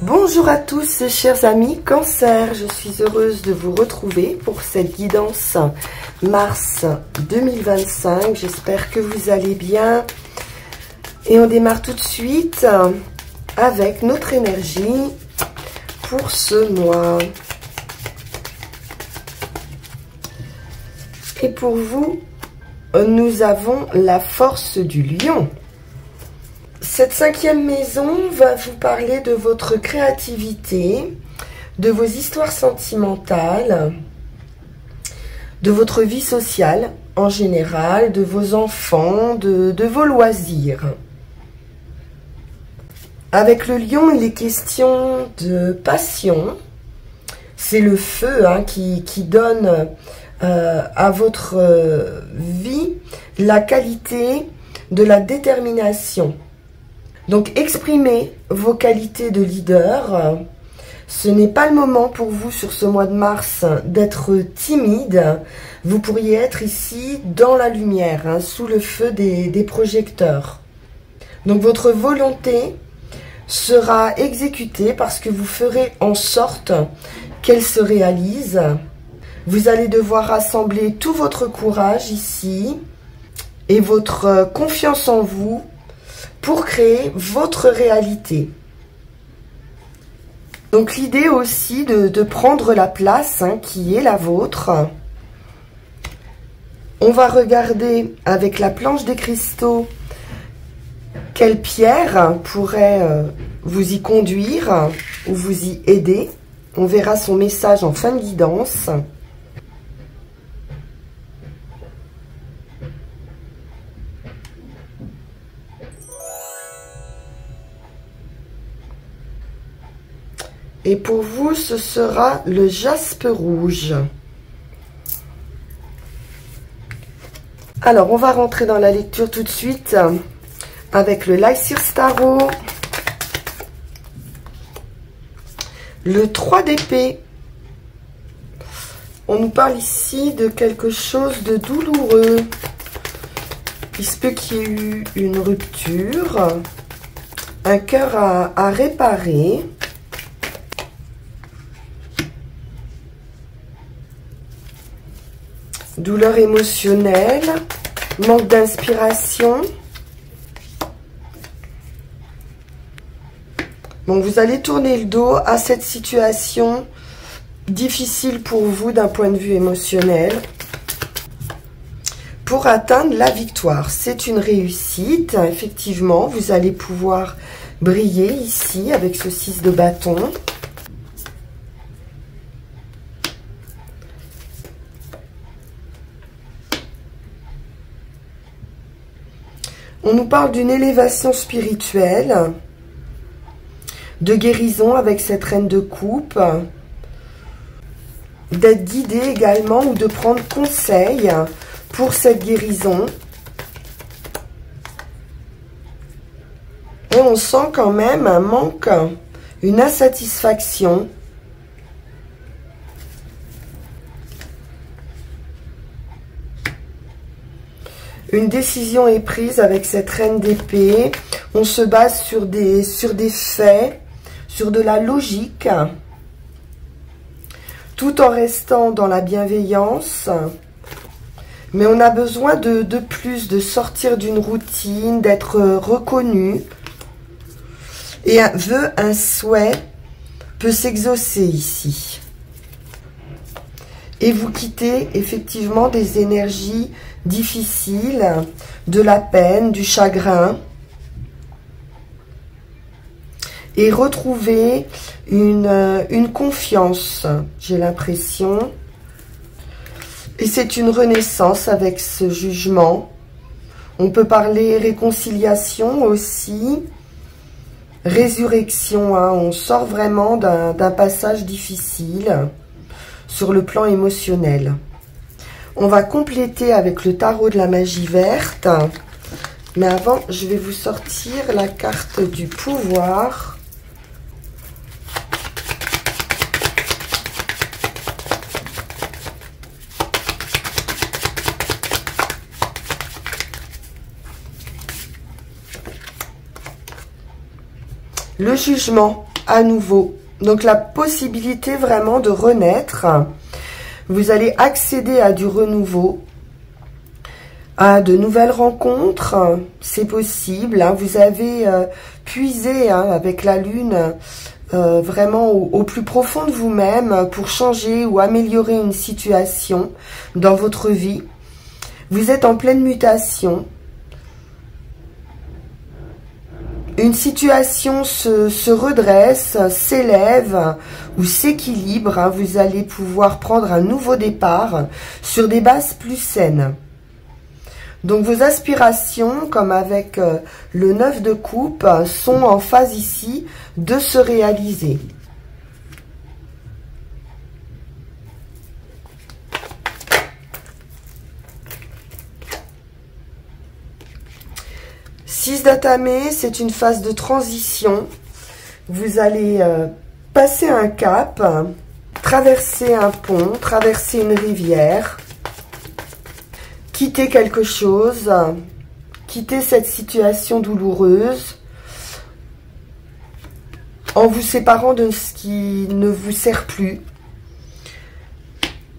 Bonjour à tous chers amis Cancer, je suis heureuse de vous retrouver pour cette guidance mars 2025. J'espère que vous allez bien et on démarre tout de suite avec notre énergie pour ce mois. Et pour vous, nous avons la force du lion. Cette cinquième maison va vous parler de votre créativité, de vos histoires sentimentales, de votre vie sociale en général, de vos enfants, de vos loisirs. Avec le lion, il est question de passion. C'est le feu qui donne à votre vie la qualité de la détermination. Donc, exprimez vos qualités de leader. Ce n'est pas le moment pour vous, sur ce mois de mars, d'être timide. Vous pourriez être ici dans la lumière, sous le feu des projecteurs. Donc, votre volonté sera exécutée parce que vous ferez en sorte qu'elle se réalise. Vous allez devoir rassembler tout votre courage ici et votre confiance en vous pour créer votre réalité. Donc l'idée aussi de prendre la place qui est la vôtre. On va regarder avec la planche des cristaux quelle pierre pourrait vous y conduire ou vous y aider. On verra son message en fin de guidance. Et pour vous, ce sera le jaspe rouge. Alors, on va rentrer dans la lecture tout de suite avec le Lycir Tarot. Le 3 d'épée. On nous parle ici de quelque chose de douloureux. Il se peut qu'il y ait eu une rupture, un cœur à réparer. Douleur émotionnelle, manque d'inspiration. Donc vous allez tourner le dos à cette situation difficile pour vous d'un point de vue émotionnel pour atteindre la victoire. C'est une réussite, effectivement, vous allez pouvoir briller ici avec ce 6 de bâton. On nous parle d'une élévation spirituelle, de guérison avec cette reine de coupe, d'être guidé également ou de prendre conseil pour cette guérison. Et on sent quand même un manque, une insatisfaction. Une décision est prise avec cette reine d'épée. On se base sur des faits, sur de la logique, tout en restant dans la bienveillance. Mais on a besoin de plus, de sortir d'une routine, d'être reconnu. Et un souhait peut s'exaucer ici. Et vous quittez effectivement des énergies difficiles, de la peine, du chagrin. Et retrouver une confiance, j'ai l'impression. Et c'est une renaissance avec ce jugement. On peut parler réconciliation aussi. Résurrection, on sort vraiment d'un passage difficile sur le plan émotionnel. On va compléter avec le tarot de la magie verte. Mais avant, je vais vous sortir la carte du pouvoir. le jugement à nouveau. Donc la possibilité vraiment de renaître. Vous allez accéder à du renouveau, à de nouvelles rencontres, c'est possible. Hein. Vous avez puisé avec la lune vraiment au plus profond de vous-même pour changer ou améliorer une situation dans votre vie. Vous êtes en pleine mutation. Une situation se redresse, s'élève ou s'équilibre. Hein. Vous allez pouvoir prendre un nouveau départ sur des bases plus saines. Donc vos aspirations, comme avec le 9 de coupe, sont en phase ici de se réaliser. Six d'Atamé, c'est une phase de transition. Vous allez passer un cap, traverser un pont, traverser une rivière, quitter quelque chose, quitter cette situation douloureuse en vous séparant de ce qui ne vous sert plus.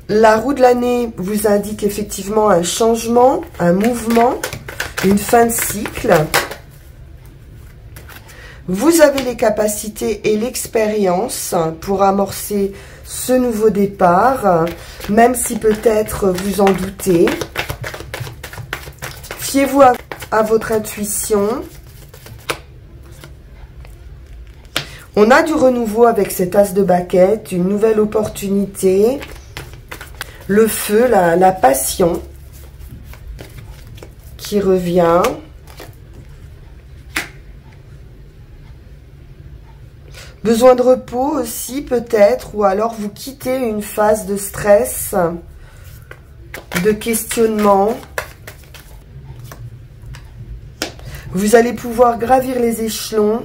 La roue de l'année vous indique effectivement un changement, un mouvement, une fin de cycle. Vous avez les capacités et l'expérience pour amorcer ce nouveau départ, même si peut-être vous en doutez. Fiez-vous à votre intuition. On a du renouveau avec cet as de baquette, une nouvelle opportunité, le feu, la passion qui revient. Besoin de repos aussi peut-être, ou alors vous quittez une phase de stress, de questionnement. Vous allez pouvoir gravir les échelons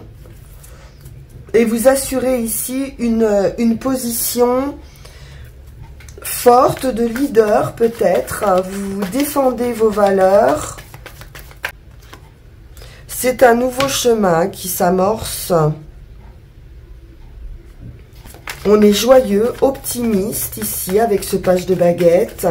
et vous assurer ici une position forte de leader peut-être. Vous défendez vos valeurs. C'est un nouveau chemin qui s'amorce. On est joyeux, optimiste ici avec ce page de baguette.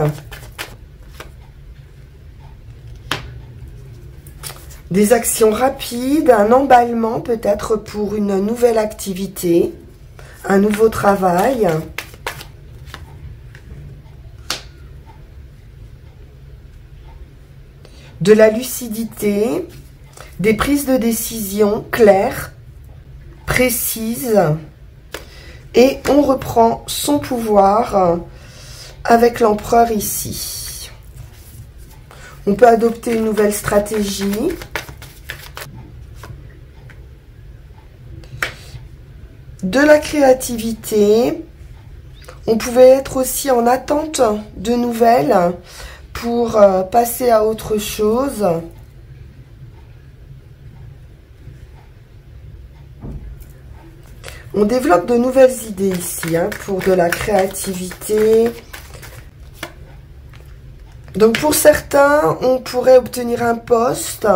Des actions rapides, un emballement peut-être pour une nouvelle activité, un nouveau travail. De la lucidité, des prises de décision claires, précises. Et on reprend son pouvoir avec l'empereur ici. On peut adopter une nouvelle stratégie. De la créativité. On pouvait être aussi en attente de nouvelles pour passer à autre chose. On développe de nouvelles idées ici pour de la créativité. Donc pour certains, on pourrait obtenir un poste.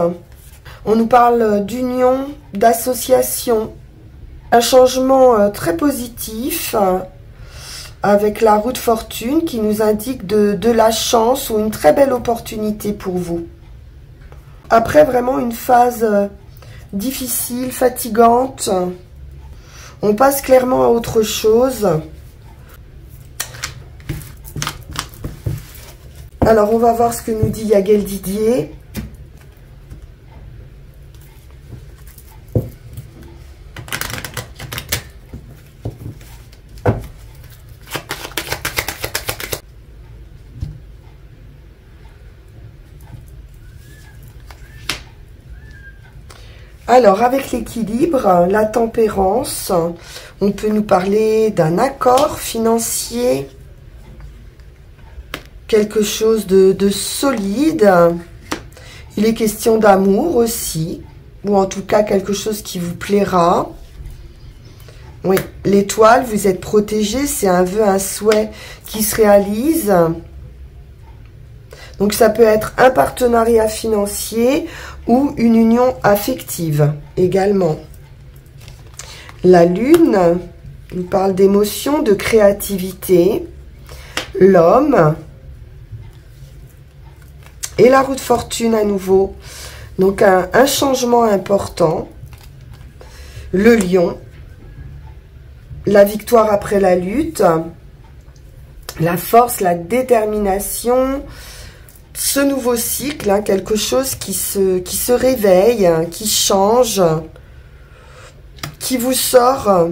On nous parle d'union, d'association. Un changement très positif avec la roue de fortune qui nous indique de la chance ou une très belle opportunité pour vous. Après vraiment une phase difficile, fatigante, on passe clairement à autre chose. Alors on va voir ce que nous dit Yaguel Didier. Alors, avec l'équilibre, la tempérance, on peut nous parler d'un accord financier, quelque chose de solide. Il est question d'amour aussi, ou en tout cas quelque chose qui vous plaira. Oui, l'étoile, vous êtes protégé, c'est un vœu, un souhait qui se réalise. Donc ça peut être un partenariat financier ou une union affective également. La lune nous parle d'émotion, de créativité. L'homme. Et la roue de fortune à nouveau. Donc un changement important. Le lion. La victoire après la lutte. La force, la détermination. Ce nouveau cycle, hein, quelque chose qui se réveille, qui change, qui vous sort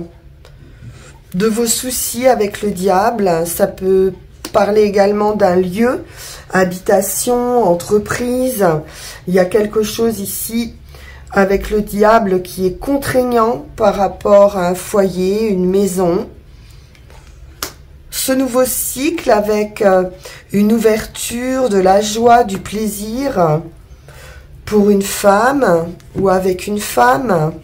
de vos soucis avec le diable. Ça peut parler également d'un lieu, habitation, entreprise. Il y a quelque chose ici avec le diable qui est contraignant par rapport à un foyer, une maison. Ce nouveau cycle avec une ouverture, de la joie, du plaisir pour une femme ou avec une femme.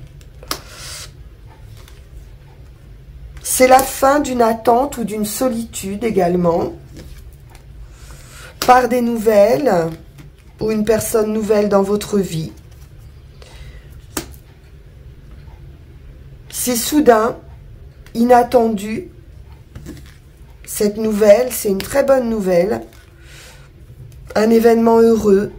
C'est la fin d'une attente ou d'une solitude également. Par des nouvelles ou une personne nouvelle dans votre vie. C'est soudain, inattendu. Cette nouvelle, c'est une très bonne nouvelle. Un événement heureux.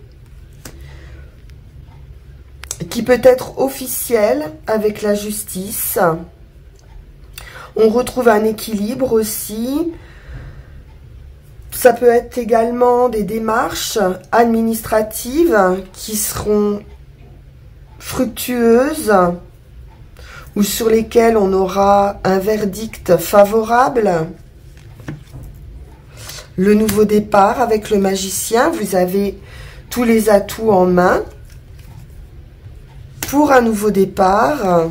Qui peut être officiel avec la justice. On retrouve un équilibre aussi. Ça peut être également des démarches administratives qui seront fructueuses ou sur lesquelles on aura un verdict favorable. Le nouveau départ avec le magicien, vous avez tous les atouts en main pour un nouveau départ.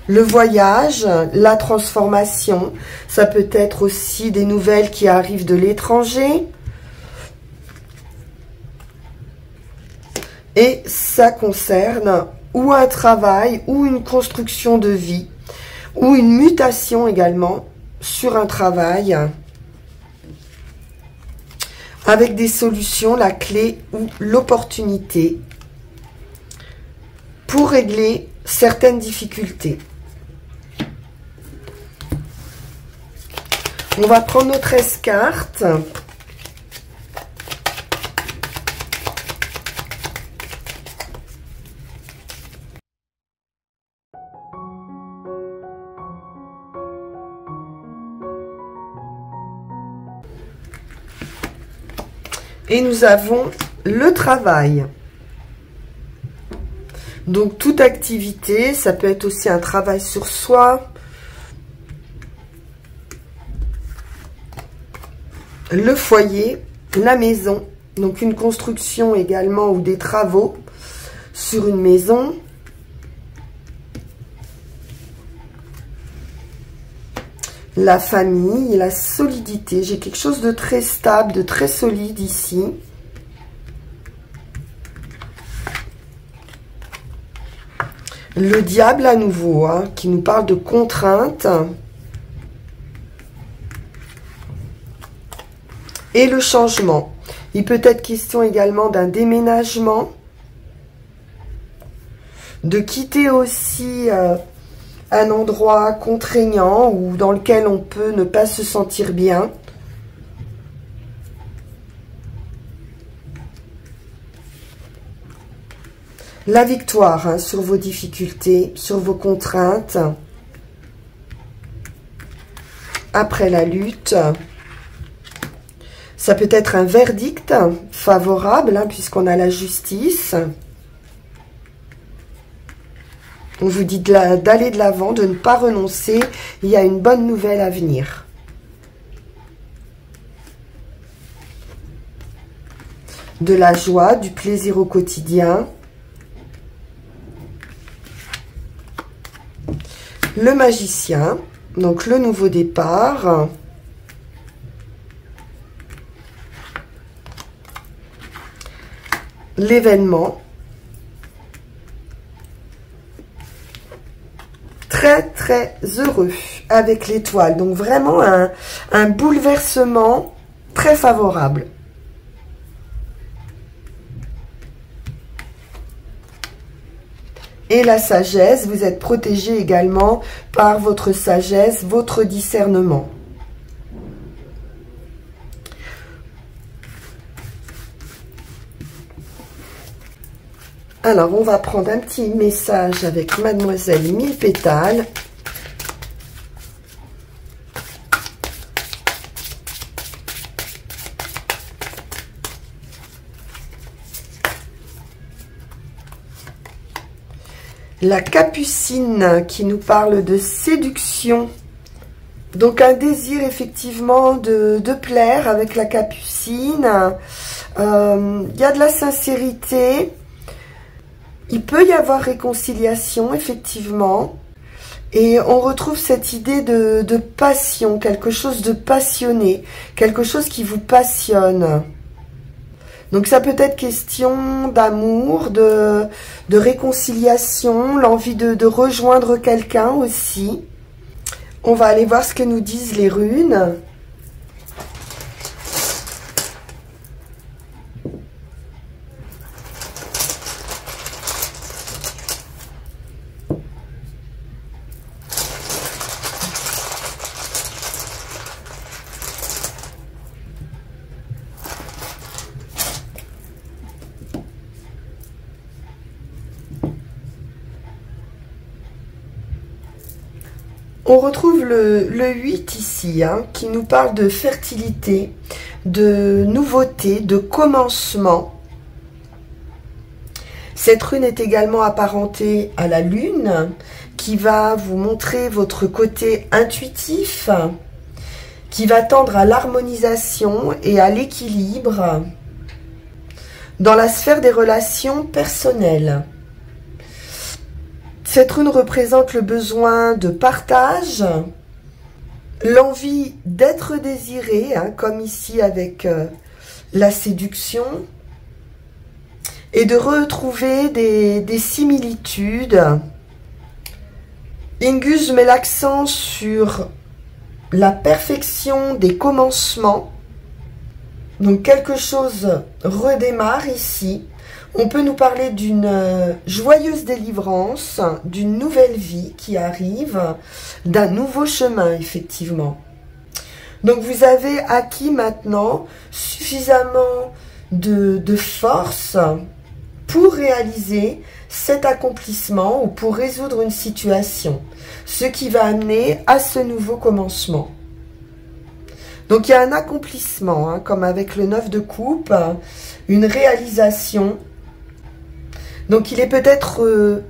Le voyage, la transformation, ça peut être aussi des nouvelles qui arrivent de l'étranger. Et ça concerne ou un travail, ou une construction de vie, ou une mutation également sur un travail. Avec des solutions, la clé ou l'opportunité pour régler certaines difficultés. On va prendre nos 13 cartes. Et nous avons le travail. Donc toute activité, ça peut être aussi un travail sur soi. Le foyer, la maison, donc une construction également ou des travaux sur une maison. La famille, la solidité. J'ai quelque chose de très stable, de très solide ici. Le diable à nouveau, hein, qui nous parle de contraintes. Et le changement. Il peut être question également d'un déménagement. De quitter aussi un endroit contraignant ou dans lequel on peut ne pas se sentir bien. La victoire, hein, sur vos difficultés, sur vos contraintes. Après la lutte. Ça peut être un verdict favorable, hein, puisqu'on a la justice. On vous dit d'aller de l'avant, de ne pas renoncer. Il y a une bonne nouvelle à venir. De la joie, du plaisir au quotidien. Le magicien, donc le nouveau départ. L'événement. Très très heureux avec l'étoile. Donc vraiment un bouleversement très favorable. et la sagesse. Vous êtes protégé également par votre sagesse, votre discernement. Alors, on va prendre un petit message avec Mademoiselle Mille Pétales. La Capucine qui nous parle de séduction. Donc un désir effectivement de plaire avec la Capucine. Il y a de la sincérité. Il peut y avoir réconciliation effectivement. Et on retrouve cette idée de passion, quelque chose de passionné, quelque chose qui vous passionne. Donc ça peut être question d'amour, de réconciliation, l'envie de rejoindre quelqu'un aussi. On va aller voir ce que nous disent les runes. On retrouve le 8 ici, hein, qui nous parle de fertilité, de nouveauté, de commencement. Cette rune est également apparentée à la lune, qui va vous montrer votre côté intuitif, qui va tendre à l'harmonisation et à l'équilibre dans la sphère des relations personnelles. Cette rune représente le besoin de partage, l'envie d'être désiré, hein, comme ici avec la séduction, et de retrouver des similitudes. Ingus met l'accent sur la perfection des commencements. Donc quelque chose redémarre ici. On peut nous parler d'une joyeuse délivrance, d'une nouvelle vie qui arrive, d'un nouveau chemin, effectivement. Donc, vous avez acquis maintenant suffisamment de force pour réaliser cet accomplissement ou pour résoudre une situation, ce qui va amener à ce nouveau commencement. Donc, il y a un accomplissement, hein, comme avec le 9 de coupe, une réalisation. Donc, il est peut-être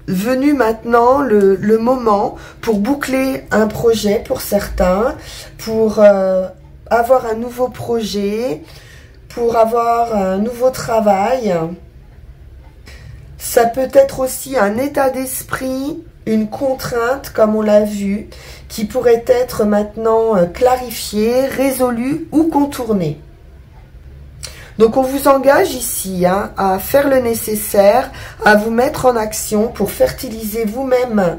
venu maintenant le moment pour boucler un projet pour certains, pour avoir un nouveau projet, pour avoir un nouveau travail. Ça peut être aussi un état d'esprit, une contrainte, comme on l'a vu, qui pourrait être maintenant clarifiée, résolue ou contournée. Donc, on vous engage ici hein, à faire le nécessaire, à vous mettre en action pour fertiliser vous-même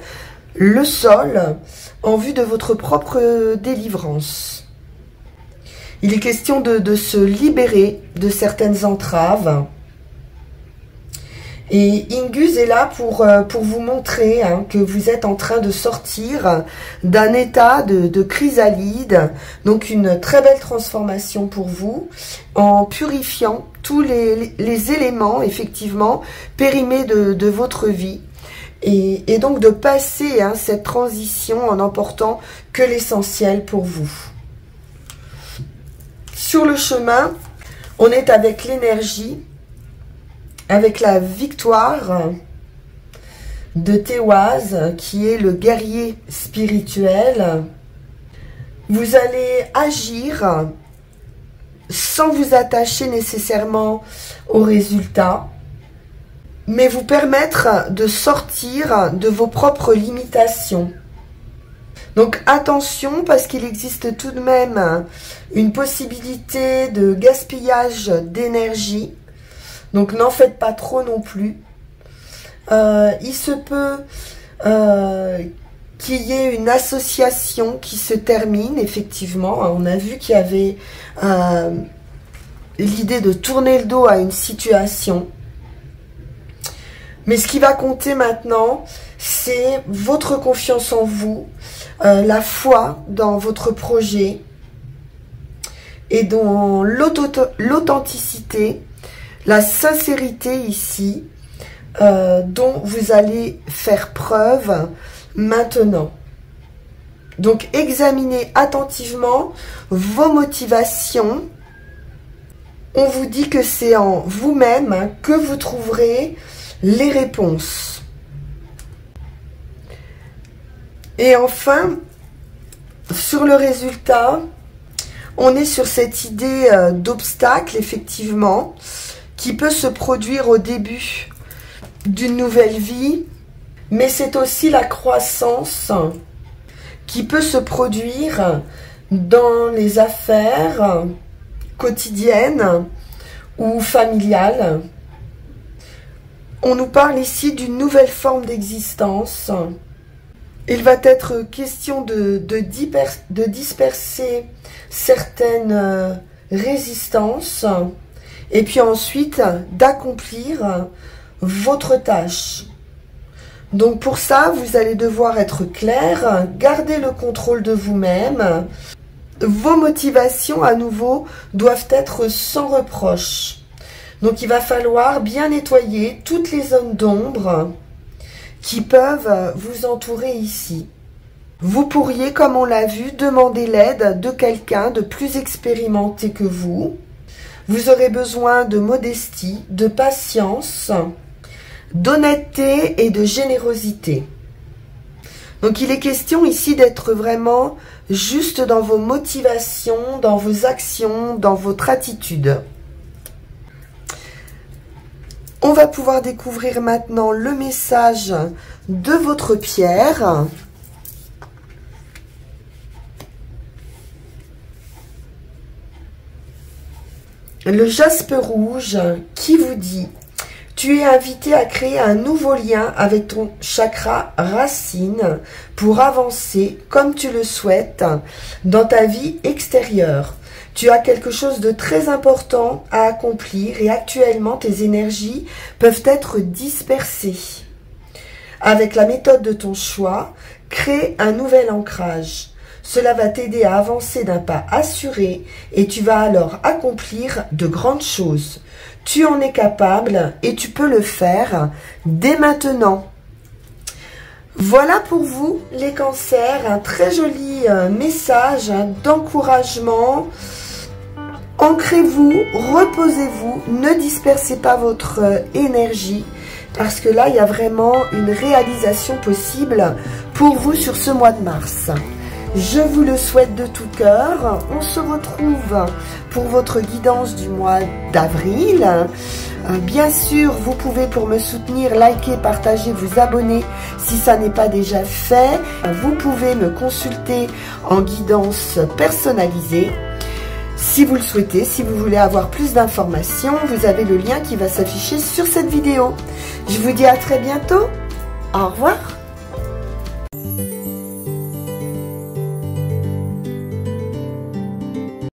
le sol en vue de votre propre délivrance. Il est question de se libérer de certaines entraves. Et Ingus est là pour vous montrer hein, que vous êtes en train de sortir d'un état de chrysalide. Donc une très belle transformation pour vous en purifiant tous les éléments effectivement périmés de votre vie. Et donc de passer hein, cette transition en n'emportant que l'essentiel pour vous. Sur le chemin, on est avec l'énergie, avec la victoire de Théoise, qui est le guerrier spirituel. Vous allez agir sans vous attacher nécessairement au résultat, mais vous permettre de sortir de vos propres limitations. Donc attention, parce qu'il existe tout de même une possibilité de gaspillage d'énergie. Donc, n'en faites pas trop non plus. Il se peut qu'il y ait une association qui se termine, effectivement. On a vu qu'il y avait l'idée de tourner le dos à une situation. Mais ce qui va compter maintenant, c'est votre confiance en vous, la foi dans votre projet et dans l'authenticité, la sincérité ici, dont vous allez faire preuve maintenant. Donc, examinez attentivement vos motivations. On vous dit que c'est en vous-même que vous trouverez les réponses. Et enfin, sur le résultat, on est sur cette idée d'obstacle, effectivement, qui peut se produire au début d'une nouvelle vie, mais c'est aussi la croissance qui peut se produire dans les affaires quotidiennes ou familiales. On nous parle ici d'une nouvelle forme d'existence. Il va être question de disperser certaines résistances et puis ensuite d'accomplir votre tâche. Donc pour ça, vous allez devoir être clair, garder le contrôle de vous-même. Vos motivations à nouveau doivent être sans reproche. Donc il va falloir bien nettoyer toutes les zones d'ombre qui peuvent vous entourer ici. Vous pourriez, comme on l'a vu, demander l'aide de quelqu'un de plus expérimenté que vous. Vous aurez besoin de modestie, de patience, d'honnêteté et de générosité. Donc il est question ici d'être vraiment juste dans vos motivations, dans vos actions, dans votre attitude. On va pouvoir découvrir maintenant le message de votre pierre. Le jaspe rouge qui vous dit: tu es invité à créer un nouveau lien avec ton chakra racine pour avancer comme tu le souhaites dans ta vie extérieure. Tu as quelque chose de très important à accomplir et actuellement tes énergies peuvent être dispersées. Avec la méthode de ton choix, crée un nouvel ancrage. Cela va t'aider à avancer d'un pas assuré et tu vas alors accomplir de grandes choses. Tu en es capable et tu peux le faire dès maintenant. Voilà pour vous les cancers, un très joli message d'encouragement. Ancrez-vous, reposez-vous, ne dispersez pas votre énergie parce que là, il y a vraiment une réalisation possible pour vous sur ce mois de mars. Je vous le souhaite de tout cœur. On se retrouve pour votre guidance du mois d'avril. Bien sûr, vous pouvez, pour me soutenir, liker, partager, vous abonner si ça n'est pas déjà fait. Vous pouvez me consulter en guidance personnalisée. Si vous le souhaitez, si vous voulez avoir plus d'informations, vous avez le lien qui va s'afficher sur cette vidéo. Je vous dis à très bientôt. Au revoir.